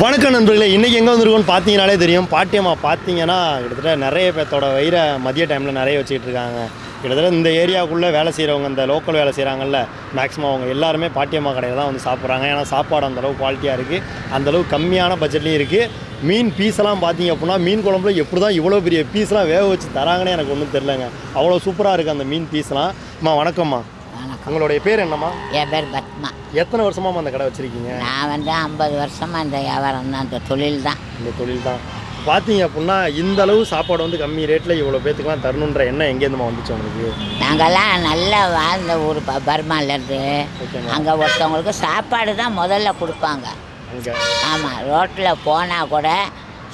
வணக்கம் நண்பர்களே, இன்றைக்கி எங்கே வந்திருக்கோன்னு பார்த்தீங்கனாலே தெரியும். பாட்டியம்மா பார்த்தீங்கன்னா கிட்டத்தட்ட நிறைய பேர்த்தோட வயிறை மதிய டைமில் நிறைய வச்சுக்கிட்டு இருக்காங்க. கிட்டத்தட்ட இந்த ஏரியாவுக்குள்ளே வேலை செய்கிறவங்க, இந்த லோக்கல் வேலை செய்கிறாங்கல்ல, மேக்ஸிமம் அவங்க எல்லாருமே பாட்டியம்மா கடையில் தான் வந்து சாப்பிட்றாங்க. ஏன்னா சாப்பாடு அந்தளவு குவாலிட்டியாக இருக்குது, அந்தளவு கம்மியான பட்ஜெட்லேயும் இருக்குது. மீன் பீஸெல்லாம் பார்த்தீங்க அப்படின்னா மீன் குழம்புல எப்படி தான் இவ்வளோ பெரிய பீஸ்லாம் வேக வச்சு தராங்கன்னு எனக்கு ஒன்றும் தெரிலங்க. அவ்வளோ சூப்பராக இருக்குது அந்த மீன் பீஸ்லாம். அம்மா வணக்கம்மா. உங்களுடைய பேர் என்னம்மா? என் பேர் பத்மா. எத்தனை வருஷமாக அந்த கடை வச்சுருக்கீங்க? நான் 50 வருஷமாக இந்த வியாபாரம் தான், இந்த தொழில் தான். இந்த தொழில் தான் பார்த்தீங்க அப்படின்னா இந்த அளவு சாப்பாடு வந்து கம்மி ரேட்டில் இவ்வளோ பேத்துக்குலாம் தரணுன்ற எண்ணம் எங்கேருந்துமா வந்துச்சு உங்களுக்கு? நாங்கள்லாம் நல்லா வாழ்ந்த ஊர் பர்மாலேருந்து. அங்கே ஒருத்தவங்களுக்கு சாப்பாடு தான் முதல்ல கொடுப்பாங்க. ஆமாம், ரோட்டில் போனால் கூட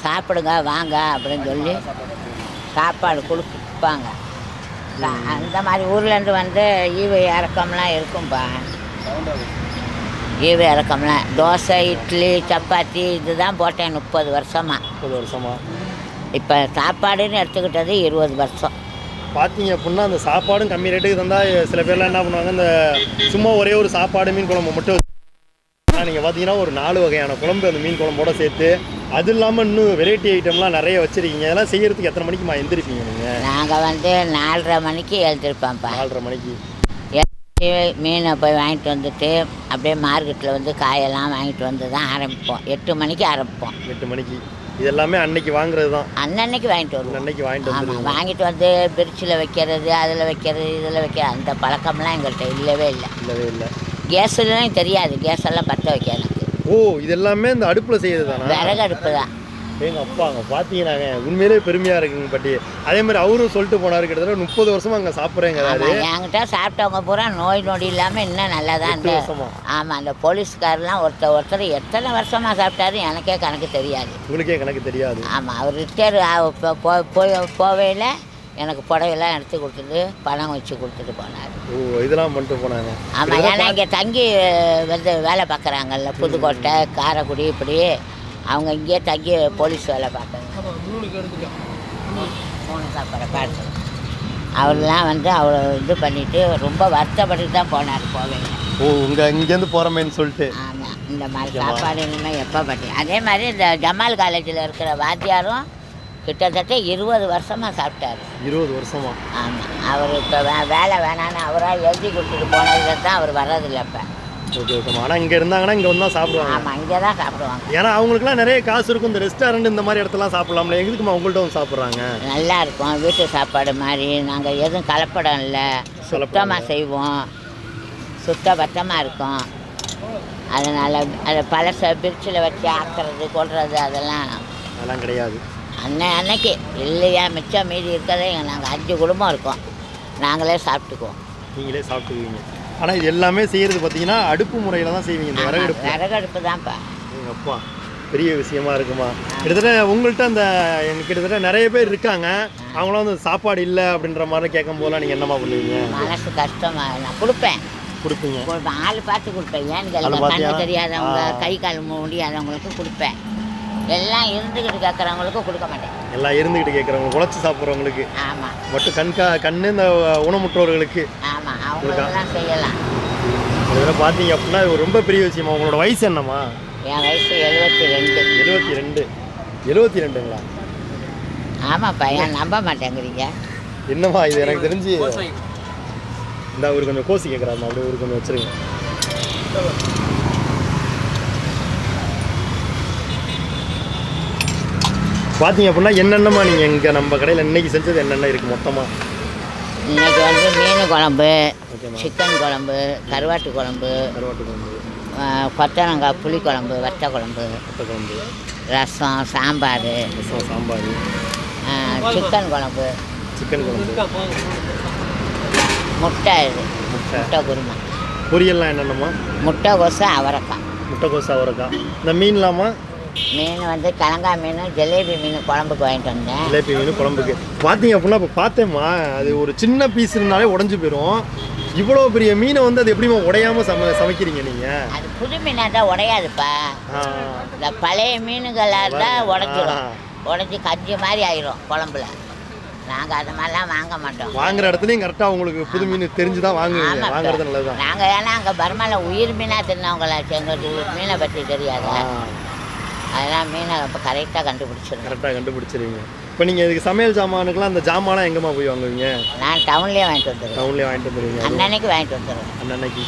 சாப்பிடுங்க வாங்க அப்படின்னு சொல்லி சாப்பாடு கொடுப்பாங்க. அந்த மாதிரி ஊர்லேருந்து வந்து ஈவு இறக்கம்லாம் இருக்கும்பா. ஈவு இறக்கம்லாம் தோசை, இட்லி, சப்பாத்தி இதுதான் போட்டேன் 30 வருஷமாக. இப்போ சாப்பாடுன்னு எடுத்துக்கிட்டது 20 வருஷம். பார்த்தீங்க அப்படின்னா அந்த சாப்பாடும் கம்மி ரேட்டுக்கு தந்தால் சில பேர்லாம் என்ன பண்ணுவாங்க, இந்த சும்மா ஒரே ஒரு சாப்பாடு மீன் குழம்பு மட்டும். நீங்கள் பார்த்தீங்கன்னா ஒரு 4 வகையான குழம்பு அந்த மீன் குழம்போட சேர்த்து, அது இல்லாமல் இன்னும் வெரைட்டி ஐட்டம்லாம் நிறைய வச்சுருக்கீங்க. அதெல்லாம் செய்கிறதுக்கு எத்தனை மணிக்குமா எழுந்திருப்பீங்க நீங்கள்? நாங்கள் வந்து 4:30 மணிக்கு எழுந்திருப்போம்ப்பா. 4:30 மணிக்கு மீனை போய் வாங்கிட்டு வந்துட்டு அப்படியே மார்க்கெட்டில் வந்து காயெல்லாம் வாங்கிட்டு வந்து தான் ஆரம்பிப்போம். 8 மணிக்கு ஆரம்பிப்போம். 8 மணிக்கு இது எல்லாமே அன்னைக்கு வாங்குறது தான். அன்னன்னைக்கு வாங்கிட்டு வருவோம். அன்னைக்கு வாங்கிட்டு வந்து வாங்கிட்டு வந்து பிரிட்ஜில் வைக்கிறது, அதில் வைக்கிறது, இதில் வைக்கிறது, அந்த பழக்கம்லாம் எங்கள்கிட்ட இல்லவே இல்லை. கேஸ்லாம் தெரியாது, கேஸ் எல்லாம் பற்ற வைக்க எனக்கு. ஓ, இது எல்லாமே இந்த அடுப்பில் செய்யறது தானே? விறகு அடுப்பு தான். எங்கள் அப்பா அங்கே பார்த்தீங்கன்னாங்க உண்மையிலே பெருமையாக இருக்குங்க பாட்டி. அதே மாதிரி அவரும் சொல்லிட்டு போனார், கிட்டத்தட்ட 30 வருஷமாக அங்கே சாப்பிட்றேங்க. என்கிட்ட சாப்பிட்டவங்க பூரா நோய் நொடி இல்லாமல் இன்னும் நல்லா தான் இருந்தது. ஆமாம், அந்த போலீஸ்காரெலாம் ஒருத்தர் எத்தனை வருஷமாக சாப்பிட்டாரு எனக்கே கணக்கு தெரியாது. உங்களுக்கே கணக்கு தெரியாது? ஆமாம், அவர் ரிட்டையர் போவையில் எனக்கு புடவையெல்லாம் எடுத்து கொடுத்துட்டு பணம் வச்சு கொடுத்துட்டு போனார். ஓ, இதெல்லாம் பண்ணிட்டு போனாங்க. ஆமாம், ஏன்னா இங்கே தங்கி வந்து வேலை பார்க்குறாங்கல்ல, புதுக்கோட்டை, காரைக்குடி, இப்படி அவங்க இங்கேயே தங்கி போலீஸ் வேலை பார்த்தாங்க. 3 சாப்பாடு பார்த்து அவரெலாம் வந்து அவ்வளோ இது பண்ணிவிட்டு ரொம்ப வருத்தப்பட்டு தான் போனார் போவேங்க. ஓ, இங்கேருந்து போகிறமேன்னு சொல்லிட்டு. ஆமாம், இந்த மாதிரி சாப்பாடு இனிமேல் எப்போ பண்ணி. அதே மாதிரி இந்த ஜமால் காலேஜில் இருக்கிற வாத்தியாரும் கிட்டத்தட்ட 20 வருஷமாக சாப்பிட்டாரு. 20 வருஷமா? ஆமாம், அவர் இப்போ வேலை வேணான்னு அவராக எழுதி கொடுத்துட்டு போனதுல தான் அவர் வர்றதில்லை இப்போ. ஓகே ஓகேம்மா. ஆனால் இங்கே இருந்தாங்கன்னா இங்கே வந்து தான் சாப்பிடுவாங்க. ஆமாம், இங்கே தான் சாப்பிடுவாங்க. ஏன்னா அவங்களுக்குலாம் நிறைய காசு இருக்கும், இந்த ரெஸ்டாரண்ட் இந்த மாதிரி இடத்துலாம் சாப்பிட்லாம்ல, எதுக்குமா உங்கள்கிட்ட வந்து சாப்பிட்றாங்க? நல்லா இருக்கும், வீட்டு சாப்பாடு மாதிரி. நாங்கள் எதுவும் கலப்படம் இல்லை, சுத்தமாக செய்வோம், சுத்தபத்தமாக இருக்கும். அதனால் அதை பழச பிரிட்ஜில் வச்சு ஆக்குறது கொள்வது அதெல்லாம் கிடையாது. அன்னைக்கு இல்லையா, மிச்சம் மீதி இருக்கிறதே நாங்கள் 5 குடும்பம் இருக்கோம், நாங்களே சாப்பிட்டுக்குவோம். நீங்களே சாப்பிட்டுக்குவீங்க. ஆனால் இது எல்லாமே செய்கிறது பார்த்தீங்கன்னா அடுப்பு முறையில் தான் செய்வீங்க. இந்த விறகு அடுப்பு தான்ப்பா. எங்கள் அப்பா பெரிய விஷயமா இருக்குமா. கிட்டத்தட்ட உங்கள்கிட்ட அந்த கிட்டத்தட்ட நிறைய பேர் இருக்காங்க, அவங்களாம் வந்து சாப்பாடு இல்லை அப்படின்ற மாதிரி கேட்கும் போதெல்லாம் நீங்கள் என்னம்மா பண்ணுவீங்க? மனசு கஷ்டமாக நான் கொடுப்பீங்க. ஆள் பார்த்து கொடுப்பேன். ஏன்னு கண்ணு தெரியாதவங்க, கை கால் முடியாதவங்களுக்கு கொடுப்பேன். எல்லாம் இருந்துக்கிட்டு கேட்குறவங்களுக்கும் கொடுக்க மாட்டேன். எல்லாம் இருந்துக்கிட்டு கேட்குறவங்க, உழைச்சி சாப்பிட்றவங்களுக்கு. ஆமாம், மட்டும் கண்ணு இந்த ஊனமுற்றவர்களுக்கு. ஆமாம், அவங்களுக்கெல்லாம் செய்யலாம். இதெல்லாம் பார்த்தீங்க அப்படின்னா ரொம்ப பெரிய விஷயமா. உங்களோட வயசு என்னம்மா? என் வயசு 72. 72ங்களா? ஆமாப்பா, ஏன் நம்ப மாட்டேங்கிறீங்க? என்னம்மா இது? எனக்கு தெரிஞ்சு இந்த ஒரு கொஞ்சம் கோசி கேட்குறாருமா, அப்படியே ஒரு கொஞ்சம் வச்சுருங்க. பார்த்தீங்க அப்படின்னா என்னென்னமா நீங்கள் இங்கே நம்ம கடையில் இன்றைக்கி செஞ்சது என்னென்ன இருக்குது மொத்தமாக? இன்றைக்கி வந்து மீன் குழம்பு, சிக்கன் குழம்பு, கருவாட்டு குழம்பு, கொத்தரங்காய் புளி குழம்பு, வத்த குழம்பு, ரசம், சாம்பார், சிக்கன் குழம்பு, முட்டை குருமா. பொரியல்லாம் என்னென்னமா? முட்டைகோசு அவரைக்காய். இந்த மீன்லாமா? மீன் வந்து கிழங்கா மீன், ஜிலேபி மீன் குழம்புக்கு வாங்கிட்டு வந்தேன். ஜிலேபி மீன் குழம்புக்கு பார்த்தீங்க அப்படின்னா இப்போ பார்த்தேம்மா, அது ஒரு சின்ன பீஸ் இருந்தாலே உடஞ்சி போயிடும். இவ்வளோ பெரிய மீனை வந்து அது எப்படிமா உடையாமல் சமைக்கிறீங்க நீங்கள்? அது புது மீனாக தான் உடையாதுப்பா. இந்த பழைய மீனுகளாக தான் உடஞ்சி கஞ்சி மாதிரி ஆயிரும் குழம்புல. நாங்கள் அது மாதிரிலாம் வாங்க மாட்டோம். வாங்குற இடத்துலையும் கரெக்டாக உங்களுக்கு புது மீன் தெரிஞ்சு தான் வாங்குவீங்க. வாங்குறது நல்லது. நாங்கள் ஏன்னா அங்கே பர்மாவில் உயிர் மீனாக தின்னவங்களாச்சு, எங்களுக்கு மீனை பற்றி தெரியாத. அதெல்லாம் மீனை இப்போ கரெக்டாக கண்டுபிடிச்சிருங்க. கரெக்டாக கண்டுபிடிச்சிருவீங்க. இப்போ நீங்கள் இதுக்கு சமையல் சாமானுக்குலாம் அந்த ஜாமான்லாம் எங்கேம்மா போய் வாங்குவீங்க? நான் டவுன்லேயே வாங்கிட்டு வந்துடுவேன். டவுன்லேயே வாங்கிட்டு வந்துடுவீங்க? அன்னன்னைக்கு வாங்கிட்டு வந்துடுவேன். அன்னன்னைக்கு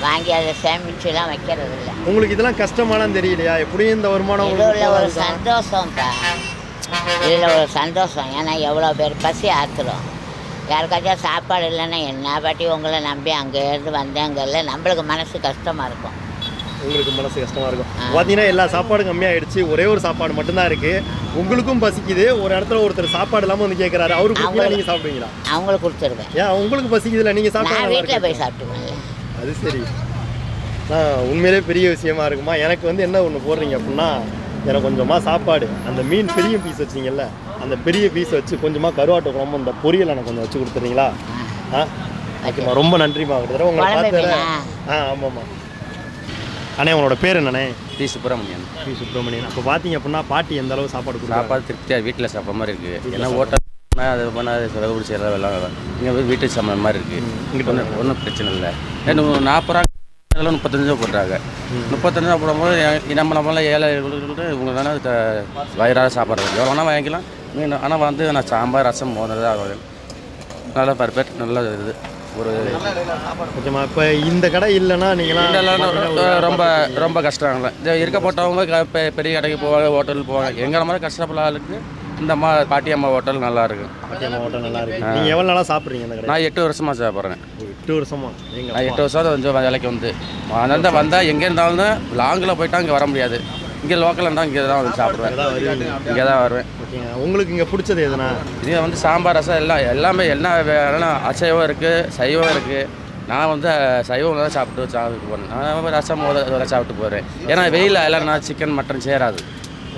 வாங்கி அதை சேமிச்சுலாம் வைக்கிறது இல்லை. உங்களுக்கு இதெல்லாம் கஷ்டமாலாம் தெரியலையா? எப்படியும் இந்த வருமானம் இதில் ஒரு சந்தோஷம்ப்பா, இதில் ஒரு சந்தோஷம். ஏன்னா எவ்வளோ பேர் பசி ஆற்றுறோம். யாருக்காச்சும் சாப்பாடு இல்லைன்னா என்ன பாட்டி உங்களை நம்பி அங்கேருந்து வந்தேங்கல்ல, நம்மளுக்கு மனசு கஷ்டமாக இருக்கும். உங்களுக்கு மனசு கஷ்டமாக இருக்கும். பார்த்தீங்கன்னா எல்லா சாப்பாடும் கம்மியாகிடுச்சு, ஒரே ஒரு சாப்பாடு மட்டும்தான் இருக்குது. உங்களுக்கும் பசிக்குது. ஒரு இடத்துல ஒருத்தர் சாப்பாடு இல்லாமல் வந்து கேட்குறாரு, அவருக்கு நீங்கள் சாப்பிடுவீங்களா? அவங்களுக்கு கொடுத்துருவேன். ஏன் உங்களுக்கு பசிக்குதுல, நீங்கள் சாப்பிட்டு வீட்டில் போய் சாப்பிட்டுவேன்ல. அது சரி. உண்மையிலே பெரிய விஷயமா இருக்குமா? எனக்கு வந்து என்ன ஒன்று போடுறீங்க அப்படின்னா, எனக்கு கொஞ்சமாக சாப்பாடு, அந்த மீன் பெரிய பீஸ் வச்சிங்கல்ல, அந்த பெரிய பீஸ் வச்சு கொஞ்சமாக கருவாட்டு குழம்பு, அந்த பொரியல் எனக்கு கொஞ்சம் வச்சு கொடுத்துறீங்களா? ஓகேம்மா, ரொம்ப நன்றிம்மா. ஒரு தடவை உங்களை பார்த்து. ஆமாம்மா. அண்ணே, உங்களோட பேர் என்னண்ணே? டி. சுப்பிரமணியன். டி. சுப்பிரமணியன். அப்போ பார்த்தீங்க அப்படின்னா பாட்டி எந்த அளவு சாப்பாடு கொடுக்கும்? சாப்பாடு திருப்தியாக வீட்டில் சாப்பிட்ற மாதிரி இருக்குது. ஏன்னா ஹோட்டல் அது பண்ணால் செலவு பிடிச்சி எல்லாம் இங்கே வீட்டுக்கு சாப்பிட்ற மாதிரி இருக்குது. இங்கிட்ட ஒன்றும் பிரச்சனை இல்லை. 40 ரூபா 35 ரூபா போடுறாங்க. 35 ரூபா போடும்போது நம்மளாம் ஏழை இவங்க தானே வயிறாக சாப்பிட்றது. எவ்வளோ வேணால் வாங்கிக்கலாம் மீன். ஆனால் வந்து நான் சாம்பார் ரசம் போனது ஆகும். நல்லா பர்ஃபெக்ட், நல்ல இது ஒரு. ஓகேம்மா. இப்போ இந்த கடை இல்லைன்னா நீங்களாம் ரொம்ப ரொம்ப கஷ்டம் இல்லை. இந்த இருக்கப்பட்டவங்க பெரிய கடைக்கு போவாங்க, ஹோட்டலுக்கு போவாங்க. எங்களை மாதிரி கஷ்டப்பட ஆளுக்கு இந்த பாட்டியம்மா ஹோட்டல் நல்லா இருக்கு. பாட்டியம்மா ஹோட்டல் நல்லா இருக்கு. நீங்கள் எவ்வளோ நாளாக சாப்பிட்றீங்க இந்த கடை? நான் 8 வருஷமாக சாப்பிட்றேன். 8 வருஷமா? நான் 8 வருஷம் கொஞ்சம் வேலைக்கு வந்து அதனால வந்தால் எங்கே இருந்தாலும் லாங்கில் போயிட்டா இங்கே வர முடியாது. இங்கே லோக்கல் இருந்தால் இங்கே தான் வந்து சாப்பிடுவேன். இங்கே தான் வருவேன். ஓகேங்க. உங்களுக்கு இங்கே பிடிச்சது எதுனா? இது வந்து சாம்பார் ரசம் எல்லாமே என்ன அசைவம் இருக்குது, சைவம் இருக்குது. நான் வந்து சைவம் தான் சாப்பிட்டு போகிறேன். நான் ரசம் சாப்பிட்டு போகிறேன். ஏன்னா வெயிலில் எல்லாம் நான் சிக்கன் மட்டன் சேராது.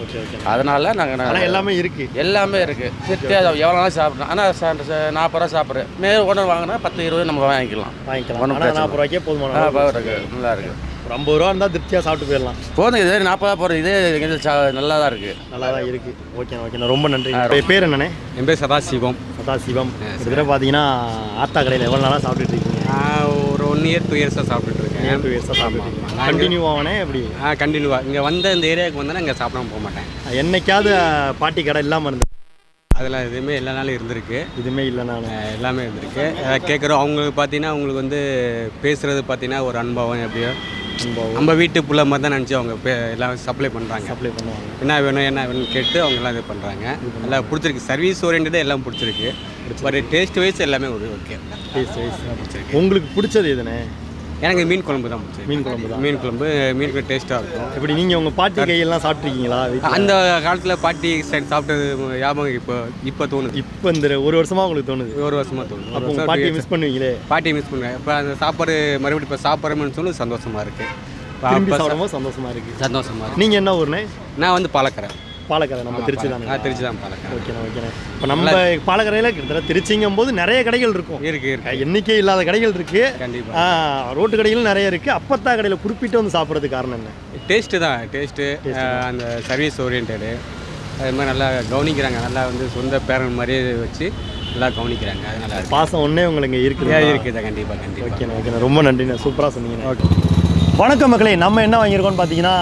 Okay okay. அதனால நாங்கள் எல்லாமே இருக்குது. எல்லாமே இருக்குது. திருப்தியாக எவ்வளோ நாள் சாப்பிட்றோம். ஆனால் 40 ரூபா சாப்பிட்றேன். மேல் ஒன்று வாங்கினா 10-20 நம்ம வாங்கிக்கலாம். 40 ரூபாய்க்கே போதுமான நல்லா இருக்குது. ஒரு 50 ரூபா இருந்தால் திருப்தியாக சாப்பிட்டு போயிடலாம். போதும். இதே 40 போகிறது இதே நல்லா தான் இருக்குது. நல்லா தான் இருக்குது. ஓகேண்ணா. ரொம்ப நன்றி. பேர் என்னண்ணே? என் பேர் சதாசிவம். சதாசிவம். இதுவரை பார்த்தீங்கன்னா ஆத்தா கடையில் எவ்வளோ நாளாக சாப்பிட்டுட்டு இருக்கீங்க? ஒரு 1 இயர் 2 இயர்ஸாக சாப்பிட்டுட்டு இருக்கேன். 2 இயர்ஸாக சாப்பிட்டு கண்டினியூவாகவே எப்படி? கண்டினியூவாக இங்கே வந்த இந்த ஏரியாவுக்கு வந்தேன்னா இங்கே சாப்பிடாம போக மாட்டேன். என்னைக்காவது பாட்டி கடை இல்லாமல் இருந்தது? அதெல்லாம் எதுவுமே எல்லா நாளும் இருந்திருக்கு. எதுவுமே இல்லைனாலும் எல்லாமே இருந்திருக்கு. கேட்குறோம் அவங்களுக்கு பார்த்தீங்கன்னா, அவங்களுக்கு வந்து பேசுகிறது பார்த்தீங்கன்னா ஒரு அனுபவம் எப்படியோ நம்ம வீட்டு புள்ள மாதிரி தான் நினச்சி அவங்க எல்லாம் சப்ளை பண்ணுறாங்க. என்ன வேணும் என்ன வேணும்னு கேட்டு அவங்க எல்லாம் இது பண்ணுறாங்க. நல்லா பிடிச்சிருக்கு. சர்வீஸ் ஓரியன்டாக எல்லாம் பிடிச்சிருக்கு. பட் டேஸ்ட் வைஸ் எல்லாமே ஒரு ஓகே. டேஸ்ட் வைஸ் பிடிச்சிருக்கு. உங்களுக்கு பிடிச்சது எதுனே? எனக்கு மீன் குழம்பு தான் பிடிச்சி. மீன் குழம்பு தான். மீன் குழம்பு டேஸ்ட்டாக இருக்கும். எப்படி நீங்கள் உங்கள் பாட்டி கையெல்லாம் சாப்பிட்ருக்கீங்களா? அந்த காலத்தில் பாட்டி சைடு சாப்பிட்டது ஞாபகம் இப்போ தோணுது. இப்போ இந்த 1 வருஷமாக உங்களுக்கு தோணுது? 1 வருஷமாக தோணுது. அப்போ பாட்டியை மிஸ் பண்ணுவீங்களே? பாட்டியை மிஸ் பண்ணுவேன். இப்போ அந்த சாப்பாடு மறுபடியும் இப்போ சாப்பிட்றோம்னு சொல்லி சந்தோஷமாக இருக்குது. சாப்பிடும்போது சந்தோஷமாக இருக்குது. நீங்கள் என்ன ஊர்னே? நான் வந்து பாலக்கரை. பாலக்கரை. நம்ம திருச்சி தான். திருச்சி தான் பாலக்கரை. ஓகேண்ணா. இப்போ நம்ம பாலக்கரையில் கிட்டத்தட்ட திருச்சிங்கும் போது நிறைய கடைகள் இருக்கும். இருக்குது. எண்ணிக்கை இல்லாத கடைகள் இருக்குது. கண்டிப்பாக. ரோட்டு கடைகளும் நிறைய இருக்குது. அப்பத்தா கடையில் குறிப்பிட்டு வந்து சாப்பிட்றதுக்கு காரணம் என்ன? டேஸ்ட்டு தான். டேஸ்ட்டு அந்த சர்வீஸ் ஓரியன்டு அது மாதிரி நல்லா கவனிக்கிறாங்க. நல்லா வந்து சொந்த பேரன் மாதிரியே வச்சு நல்லா கவனிக்கிறாங்க. அது நல்லா பாசம் ஒன்றே உங்களுக்கு இருக்குது. கண்டிப்பாக. ஓகேண்ணா. ரொம்ப நன்றிண்ணா. சூப்பராக சொன்னீங்க. ஓகே. வணக்கம் மக்களே. நம்ம என்ன வாங்கியிருக்கோம்னு பார்த்தீங்கன்னா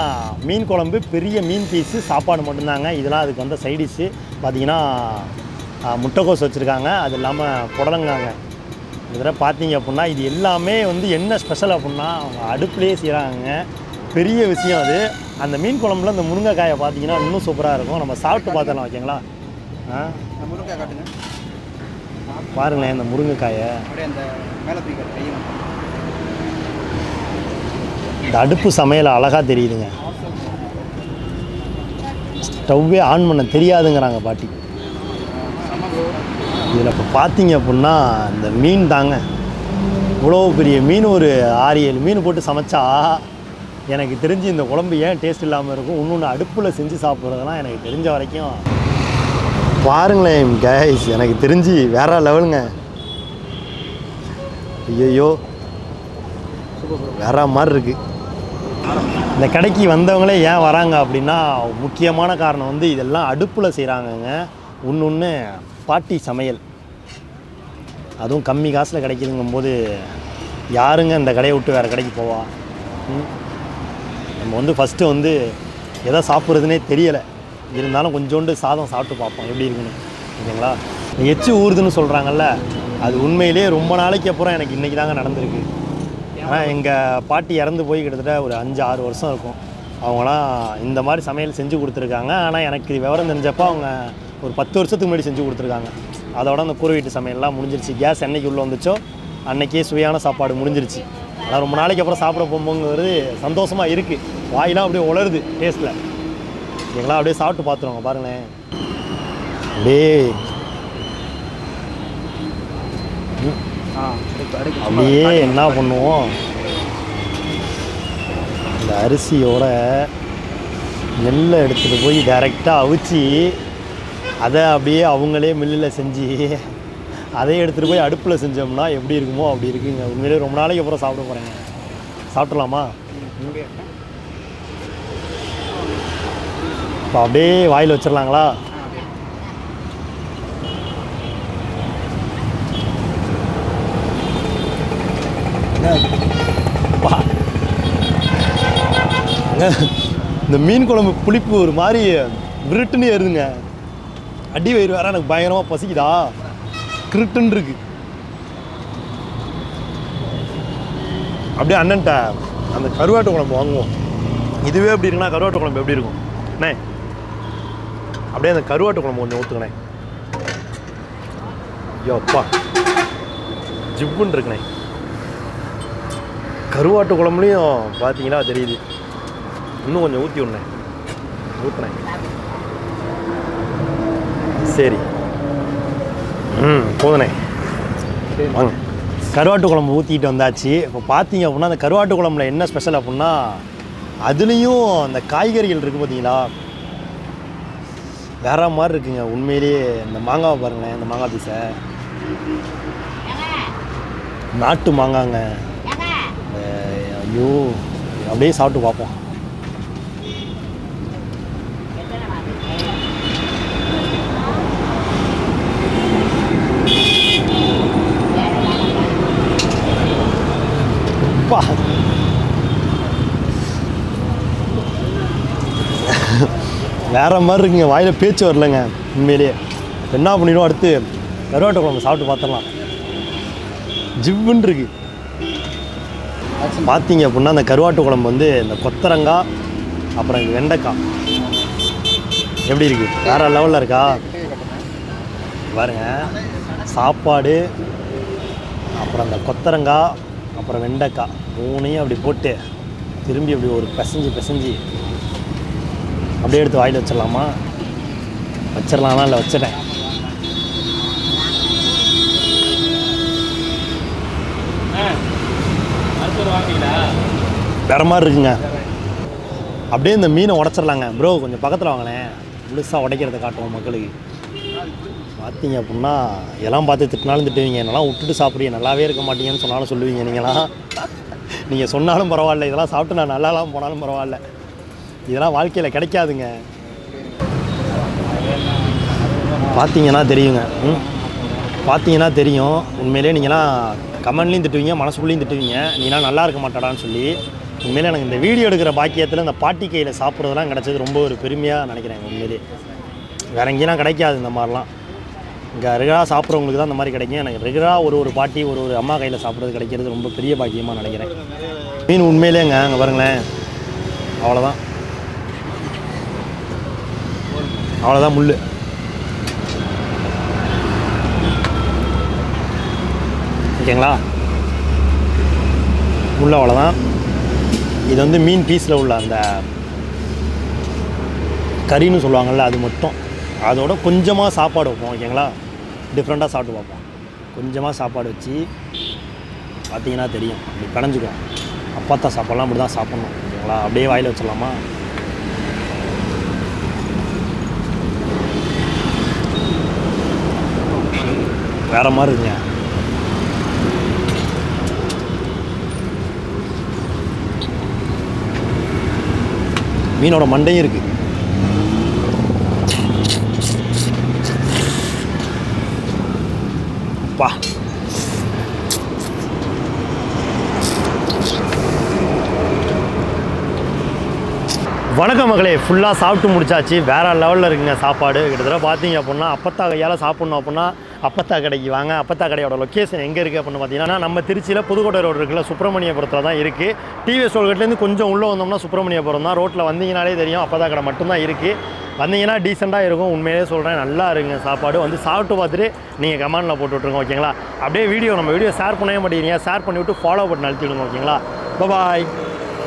மீன் குழம்பு, பெரிய மீன் பீஸு, சாப்பாடு மட்டும்தாங்க. இதெல்லாம் அதுக்கு வந்த சைடிஷ்ஷு பார்த்தீங்கன்னா முட்டைக்கோஸ் வச்சுருக்காங்க. அது இல்லாமல் புடலங்காங்க. இதில் பார்த்தீங்க அப்படின்னா இது எல்லாமே வந்து என்ன ஸ்பெஷல் அப்படின்னா அவங்க அடுப்புலேயே செய்கிறாங்க. பெரிய விஷயம் அது. அந்த மீன் குழம்புல அந்த முருங்கைக்காயை பார்த்தீங்கன்னா இன்னும் சூப்பராக இருக்கும். நம்ம சாப்பிட்டு பார்த்துடலாம். ஓகேங்களா? முருங்கைக்காய் காட்டுங்க பாருங்களேன் இந்த முருங்கைக்காயை. அந்த மேலே இந்த அடுப்பு சமையல் அழகாக தெரியுதுங்க. ஸ்டவ்வே ஆன் பண்ண தெரியாதுங்கிறாங்க பாட்டி. இதில் இப்போ பார்த்தீங்க அப்படின்னா இந்த மீன் தாங்க. இவ்வளோ பெரிய மீன், ஒரு 6-7 மீன் போட்டு சமைச்சா எனக்கு தெரிஞ்சு இந்த குழம்பு ஏன் டேஸ்ட் இல்லாமல் இருக்கும். இன்னொன்று அடுப்பில் செஞ்சு சாப்பிட்றதுலாம் எனக்கு தெரிஞ்ச வரைக்கும் பாருங்களேன் கைஸ், எனக்கு தெரிஞ்சு வேற லெவலுங்க. ஐயோ வேற மாதிரி இருக்குது. இந்த கடைக்கு வந்தவங்களே ஏன் வராங்க அப்படின்னா முக்கியமான காரணம் வந்து இதெல்லாம் அடுப்பில் செய்கிறாங்கங்க. ஒன்று பாட்டி சமையல், அதுவும் கம்மி காசில் கிடைக்குதுங்கும்போது யாருங்க இந்த கடையை விட்டு வேறு கடைக்கு போவா? நம்ம வந்து ஃபஸ்ட்டு வந்து எதை சாப்பிட்றதுனே தெரியலை. இருந்தாலும் கொஞ்சோண்டு சாதம் சாப்பிட்டு பார்ப்போம் எப்படி இருக்குன்னு. ஓகேங்களா? எச்சு ஊறுதுன்னு சொல்கிறாங்கல்ல, அது உண்மையிலே ரொம்ப நாளைக்கு அப்புறம் எனக்கு இன்றைக்கி தாங்க நடந்திருக்கு. ஆனால் எங்கள் பாட்டி இறந்து போய் கிட்டத்தட்ட ஒரு 5-6 வருஷம் இருக்கும். அவங்களாம் இந்த மாதிரி சமையல் செஞ்சு கொடுத்துருக்காங்க. ஆனால் எனக்கு விவரம் தெரிஞ்சப்போ அவங்க ஒரு 10 வருஷத்துக்கு முன்னாடி செஞ்சு கொடுத்துருக்காங்க. அதோட அந்த கூரை வீட்டு சமையல்லாம் முடிஞ்சிருச்சு. கேஸ் என்னைக்கு உள்ளே வந்துச்சோ அன்றைக்கே சுவையான சாப்பாடு முடிஞ்சிருச்சு. ஆனால் ரொம்ப நாளைக்கு அப்புறம் சாப்பிட போகும்போங்கிறது சந்தோஷமாக இருக்குது. வாயெலாம் அப்படியே உலருது டேஸ்ட்டில். எங்களாம் அப்படியே சாப்பிட்டு பார்த்துருவாங்க பாருங்களேன். அப்படியே என்ன பண்ணுவோம், இந்த அரிசியோட நெல்லை எடுத்துகிட்டு போய் டைரெக்டாக அவிச்சு அதை அப்படியே அவங்களே மில்லில் செஞ்சு அதை எடுத்துகிட்டு போய் அடுப்பில் செஞ்சோம்னா எப்படி இருக்குமோ அப்படி இருக்குங்க. உண்மையிலே ரொம்ப நாளைக்கு அப்புறம் சாப்பிட போகிறேங்க. சாப்பிட்றலாமா? இப்போ அப்படியே வாயில் வச்சிடலாங்களா? இந்த மீன் குழம்பு புளிப்பு ஒரு மாதிரி விருட்டுன்னு ஏறுதுங்க. அடி வயிறு வேற எனக்கு பயங்கரமாக பசிக்குதா, கிருட்டுன்னு இருக்கு. அப்படியே அண்ணன்ட்ட அந்த கருவாட்டு குழம்பு வாங்குவோம். இதுவே எப்படி இருக்குன்னா கருவாட்டு குழம்பு எப்படி இருக்கும் அண்ணே? அப்படியே அந்த கருவாட்டு குழம்பு கொஞ்சம் ஊற்றுக்கணே. ஐயோ அப்பா, ஜிப்புன்னு இருக்குண்ணே. கருவாட்டு குழம்புலையும் பார்த்தீங்களா தெரியுது. இன்னும் கொஞ்சம் ஊற்றி விட்னேன், ஊற்றுனேன். சரி, போதுண்ணே, வாங்க. கருவாட்டு குழம்பு ஊற்றிட்டு வந்தாச்சு. இப்போ பார்த்தீங்க அப்படின்னா அந்த கருவாட்டு குழம்புல என்ன ஸ்பெஷல் அப்படின்னா, அதுலேயும் அந்த காய்கறிகள் இருக்குது பார்த்தீங்களா, வேற மாதிரி இருக்குங்க. உண்மையிலேயே இந்த மாங்காவை பாருங்களேன், இந்த மாங்காய் பீஸை, நாட்டு மாங்காங்க. ஐயோ, அப்படியே சாப்பிட்டு பார்ப்போம். வேற மாதிரி இருக்குங்க. வாயில் பேச்சு வரலைங்க உண்மையிலேயே. என்ன பண்ணிடும், அடுத்து கருவாட்டு குழம்பு சாப்பிட்டு பார்த்துடலாம். ஜிவ்வுன்னு இருக்கு. பார்த்தீங்க அப்படின்னா அந்த கருவாட்டு குழம்பு வந்து இந்த கொத்தரங்காய் அப்புறம் இந்த வெண்டைக்காய் எப்படி இருக்கு, வேற லெவலில் இருக்கா பாருங்க. சாப்பாடு அப்புறம் அந்த கொத்தரங்காய் அப்புறம் வெண்டைக்காய் மூணையும் அப்படி போட்டு திரும்பி அப்படி ஒரு பிசைஞ்சு அப்படியே எடுத்து வாயில் வச்சிடலாமா? வச்சிடலாமா? இல்லை வச்சிட்டேன். வேற மாதிரி இருக்குங்க. அப்படியே இந்த மீனை உடச்சிடலாங்க. ப்ரோ கொஞ்சம் பக்கத்தில் வாங்கினேன், முழுசாக உடைக்கிறத காட்டுவோம் மக்களுக்கு. பார்த்தீங்க அப்படின்னா எல்லாம் பார்த்து திட்டினாலும் திட்டுவீங்க, என்னெல்லாம் விட்டுட்டு சாப்பிட்றீங்க, நல்லாவே இருக்க மாட்டீங்கன்னு சொன்னாலும் சொல்லுவீங்க. நீங்கள் சொன்னாலும் பரவாயில்ல, இதெல்லாம் சாப்பிட்டு நான் நல்லாலாம் போனாலும் பரவாயில்ல, இதெல்லாம் வாழ்க்கையில் கிடைக்காதுங்க. பார்த்தீங்கன்னா தெரியுங்க. பார்த்தீங்கன்னா தெரியும். உண்மையிலே நீங்களாம் கமெண்ட்லேயும் திட்டுவீங்க, மனசுக்குள்ளேயும் திட்டுவீங்க, நீலாம் நல்லா இருக்க மாட்டாடான்னு சொல்லி. உண்மையிலே எனக்கு இந்த வீடியோ எடுக்கிற பாக்கியத்தில் இந்த பாட்டி கையில் சாப்பிட்றதுலாம் கிடச்சது ரொம்ப ஒரு பெருமையாக நினைக்கிறேன். உண்மையிலே வேறு எங்கேயும் கிடைக்காது இந்த மாதிரிலாம். இங்கே ரெகுலராக சாப்பிட்றவங்களுக்கு தான் இந்த மாதிரி கிடைக்கும். எனக்கு ரெகுலராக ஒரு பாட்டி ஒரு அம்மா கையில் சாப்பிட்றது கிடைக்கிறது ரொம்ப பெரிய பாக்கியமாக நினைக்கிறேன். மீன் உண்மையிலேங்க அங்கே பாருங்களேன், அவ்வளோதான் முள். ஓகேங்களா? முள் அவ்வளோதான். இது வந்து மீன் பீஸில் உள்ள அந்த கறின்னு சொல்லுவாங்கள்ல, அது மட்டும். அதோட கொஞ்சமாக சாப்பாடு வைப்போம். ஓகேங்களா? டிஃப்ரெண்ட்டாக சாப்பிட்டு பார்ப்போம். கொஞ்சமாக சாப்பாடு வச்சு பார்த்தீங்கன்னா தெரியும், அப்படி பிணைஞ்சிக்கும். அப்பாத்தா சாப்பாடெலாம் அப்படி தான் சாப்பிட்ணும். ஓகேங்களா? அப்படியே வாயில் வச்சிடலாமா? வேறு மாதிரி இருக்குங்க. மீனோட மண்டையும் இருக்குது. பா, வணக்கம் மகளே, ஃபுல்லாக சாப்பிட்டு முடிச்சாச்சு. வேறு லெவலில் இருக்குங்க சாப்பாடு. கிட்டத்தட்ட பார்த்தீங்க அப்படின்னா அப்பத்தா கையால் சாப்பிட்ணும் அப்படின்னா அப்பத்தா கடைக்கு வாங்க. அப்பத்தா கடையோட லொக்கேஷன் எங்கே இருக்குது அப்படின்னு பார்த்தீங்கன்னா நம்ம திருச்சியில் புதுக்கோட்டை ரோடு இருக்குல்ல, சுப்பிரமணியபுரத்தில் தான் இருக்குது. டிவிஎஸ் ரோட்லேருந்து கொஞ்சம் உள்ளே வந்தோம்னா சுப்பிரமணியபுரம் தான். ரோட்டில் வந்தீங்கனாலே தெரியும் அப்பத்தா கடை மட்டும்தான் இருக்குது. வந்தீங்கன்னா டீசெண்டாக இருக்கும். உண்மையிலே சொல்கிறேன், நல்லா இருக்குங்க சாப்பாடு. வந்து சாப்பிட்டு பார்த்துட்டு நீங்கள் கமெண்டில் போட்டு விட்ருங்க, ஓகேங்களா? அப்படியே நம்ம வீடியோ ஷேர் பண்ணவே மாட்டேங்கிறீங்க. ஷேர் பண்ணிவிட்டு ஃபாலோ பட்டன் அழுத்திவிடுங்க, ஓகேங்களா? பாய்.